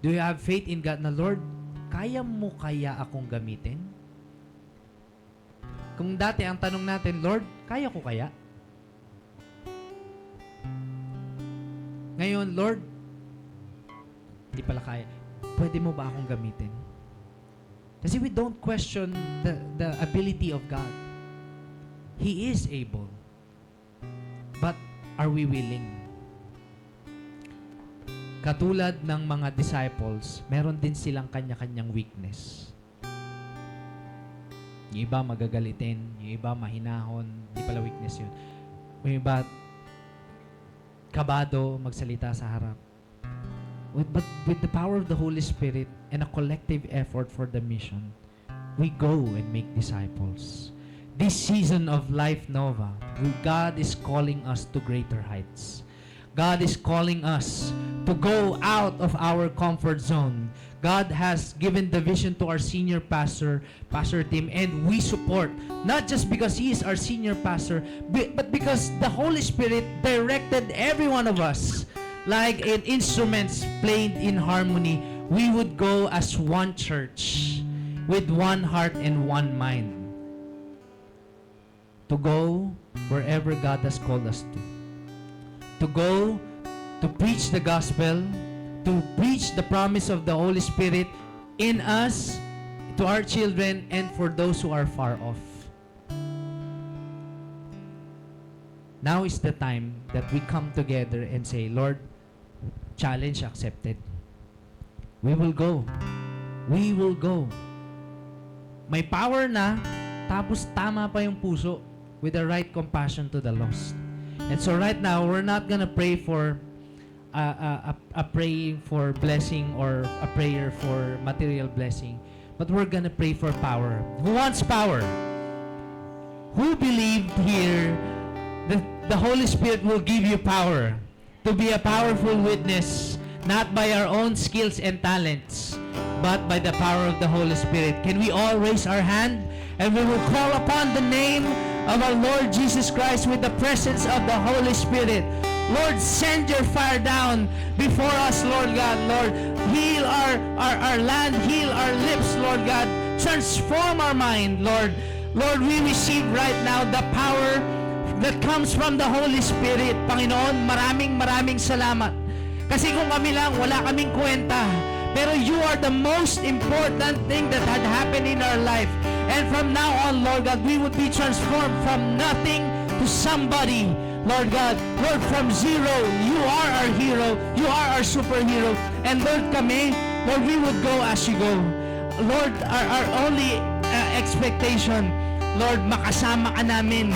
Do you have faith in God na, Lord, kaya mo kaya akong gamitin? Kung dati ang tanong natin, Lord, kaya ko kaya? Ngayon, Lord, hindi pala kaya. Pwede mo ba akong gamitin? Kasi we don't question the ability of God. He is able. But are we willing? Katulad ng mga disciples, meron din silang kanya-kanyang weakness. Yung iba magagalitin, yung iba mahinahon, hindi pala weakness yun. Yung iba kabado magsalita sa harap. But with the power of the Holy Spirit and a collective effort for the mission, we go and make disciples. This season of Life Nova, God is calling us to greater heights. God is calling us to go out of our comfort zone. God has given the vision to our senior pastor, Pastor Tim, and we support, not just because he is our senior pastor, but because the Holy Spirit directed every one of us, like in instruments played in harmony, we would go as one church, with one heart and one mind, to go wherever God has called us to go to preach the gospel, to preach the promise of the Holy Spirit in us, to our children, and for those who are far off. Now is the time that we come together and say, Lord, challenge accepted. We will go. We will go. May power na, tapos tama pa yung puso with the right compassion to the lost. And so right now, we're not gonna pray for a praying for blessing or a prayer for material blessing, but we're gonna pray for power. Who wants power? Who believed here that the Holy Spirit will give you power to be a powerful witness, not by our own skills and talents, but by the power of the Holy Spirit? Can we all raise our hand and we will call upon the name of our Lord Jesus Christ with the presence of the Holy Spirit? Lord, send your fire down before us, Lord God. Lord, heal our land, heal our lips, Lord God. Transform our mind, Lord. Lord, we receive right now the power that comes from the Holy Spirit. Panginoon, maraming salamat. Kasi kung kami lang, wala kaming kwenta. Pero you are the most important thing that had happened in our life. And from now on, Lord God, we would be transformed from nothing to somebody. Lord God, Lord, from zero, you are our hero. You are our superhero. And Lord, kami, Lord, we would go as you go. Lord, our only expectation, Lord, makasama ka namin.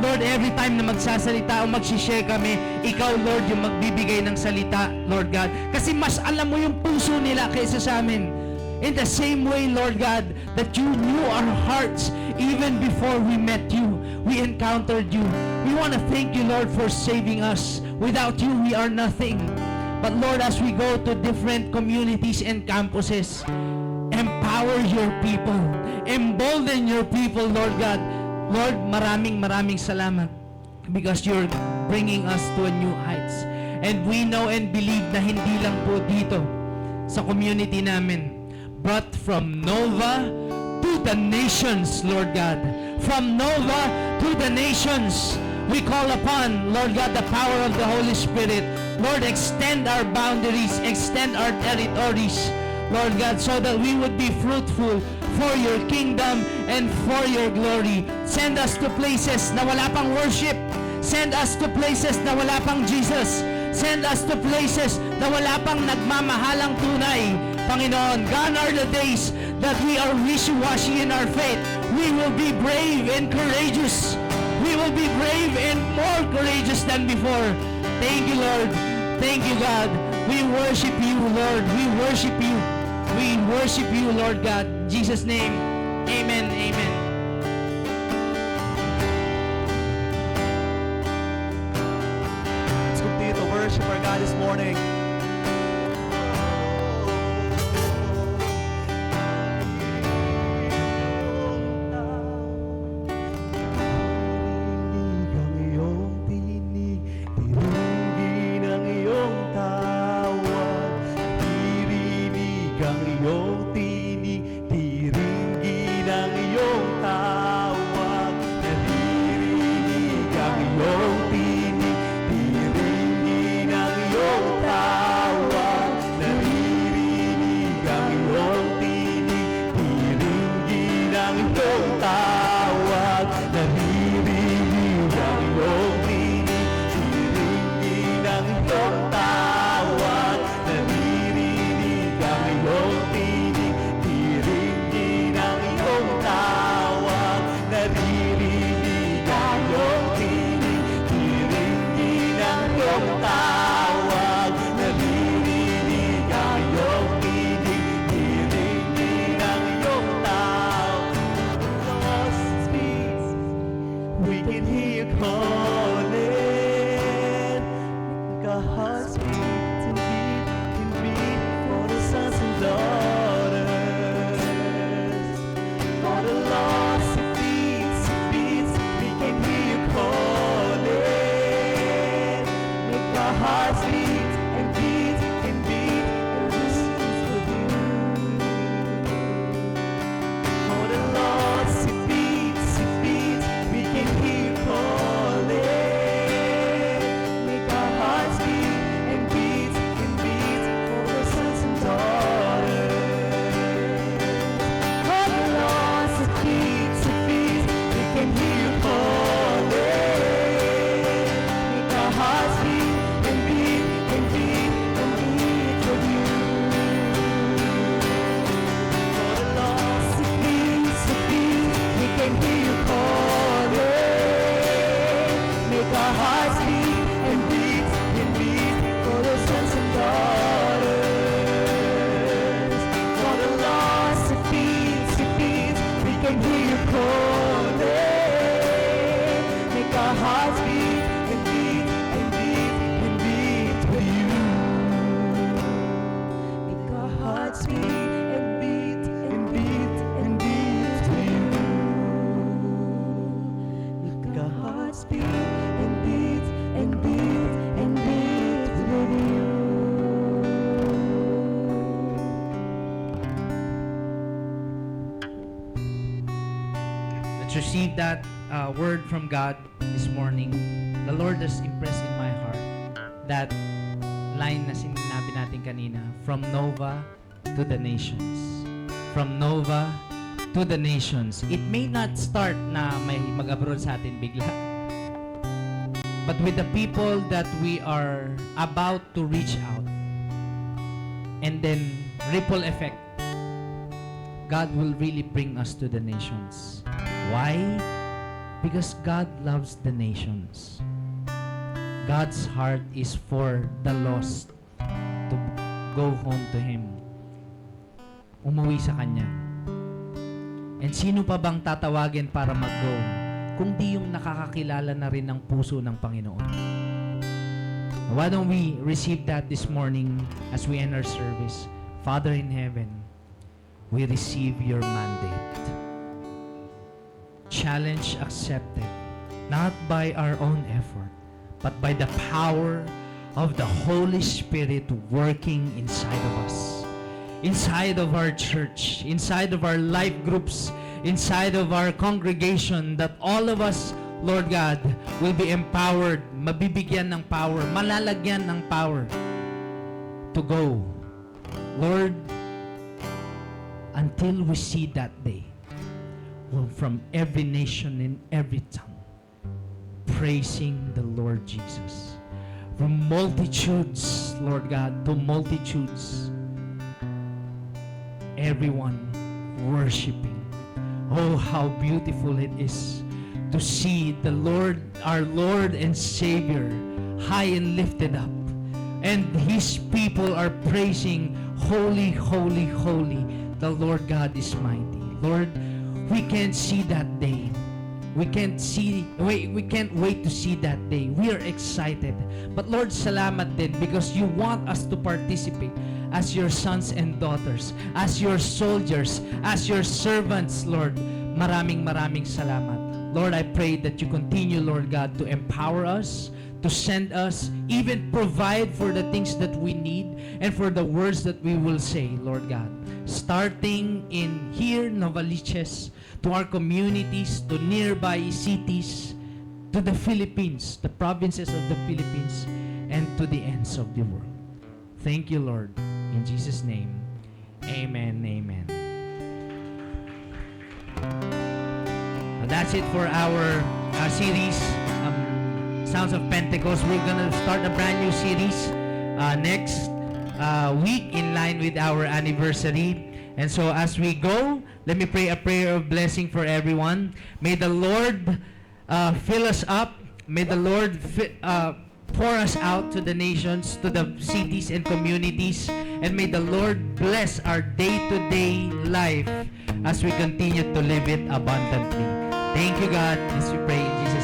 Lord, every time na magsasalita o magsishare kami, ikaw, Lord, yung magbibigay ng salita, Lord God. Kasi mas alam mo yung puso nila kaysa sa amin. In the same way, Lord God, that you knew our hearts even before we met you, we encountered you. We want to thank you, Lord, for saving us. Without you, we are nothing. But Lord, as we go to different communities and campuses, empower your people. Embolden your people, Lord God. Lord, maraming salamat because you're bringing us to a new heights. And we know and believe na hindi lang po dito sa community namin, but from Nova to the nations, Lord God. From Nova to the nations, we call upon, Lord God, the power of the Holy Spirit. Lord, extend our boundaries, extend our territories, Lord God, so that we would be fruitful for your kingdom and for your glory. Send us to places na wala pang worship. Send us to places na wala pang Jesus. Send us to places na wala pang nagmamahalang tunay. Panginoon, gone are the days that we are wishy-washy in our faith. We will be brave and courageous. We will be brave and more courageous than before. Thank you, Lord. Thank you, God. We worship you, Lord. We worship you. We worship you, Lord God. In Jesus' name, amen, amen. Let's continue to worship our God this morning. to your calling. Make our hearts beat and beat and beat and beat with you. Make our hearts beat and beat and beat and beat with you. Make our hearts beat and beat and beat and beat with you. Let's receive that word from God this morning. The Lord has impressed in my heart that line na sinabi natin kanina, from Nova to the nations. From Nova to the nations. It may not start na may mag-abroad sa atin bigla. But with the people that we are about to reach out, and then ripple effect, God will really bring us to the nations. Why? Because God loves the nations. God's heart is for the lost to go home to Him. Umuwi sa Kanya. And sino pa bang tatawagin para mag-go kung di yung nakakakilala na rin ng puso ng Panginoon? Why don't we receive that this morning as we end our service? Father in heaven, we receive your mandate. Challenge accepted, not by our own effort, but by the power of the Holy Spirit working inside of us, inside of our church, inside of our life groups, inside of our congregation, that all of us, Lord God, will be empowered, mabibigyan ng power, malalagyan ng power to go. Lord, until we see that day, from every nation and every tongue, praising the Lord Jesus. From multitudes, Lord God, to multitudes, everyone worshiping. Oh, how beautiful it is to see the Lord, our Lord and Savior, high and lifted up. And His people are praising, holy, holy, holy, the Lord God is mighty. Lord, we can't see that day. We can't wait to see that day. We are excited. But Lord, salamat din because you want us to participate as your sons and daughters, as your soldiers, as your servants, Lord. Maraming salamat. Lord, I pray that you continue, Lord God, to empower us, to send us, even provide for the things that we need and for the words that we will say, Lord God. Starting in here, Novaliches, to our communities, to nearby cities, to the Philippines, the provinces of the Philippines, and to the ends of the world. Thank you, Lord. In Jesus' name, amen, amen. That's it for our series, Sounds of Pentecost. We're gonna start a brand new series next week in line with our anniversary. And so as we go, let me pray a prayer of blessing for everyone. May the Lord fill us up. May the Lord pour us out to the nations, to the cities and communities. And may the Lord bless our day-to-day life as we continue to live it abundantly. Thank you, God, as we pray in Jesus'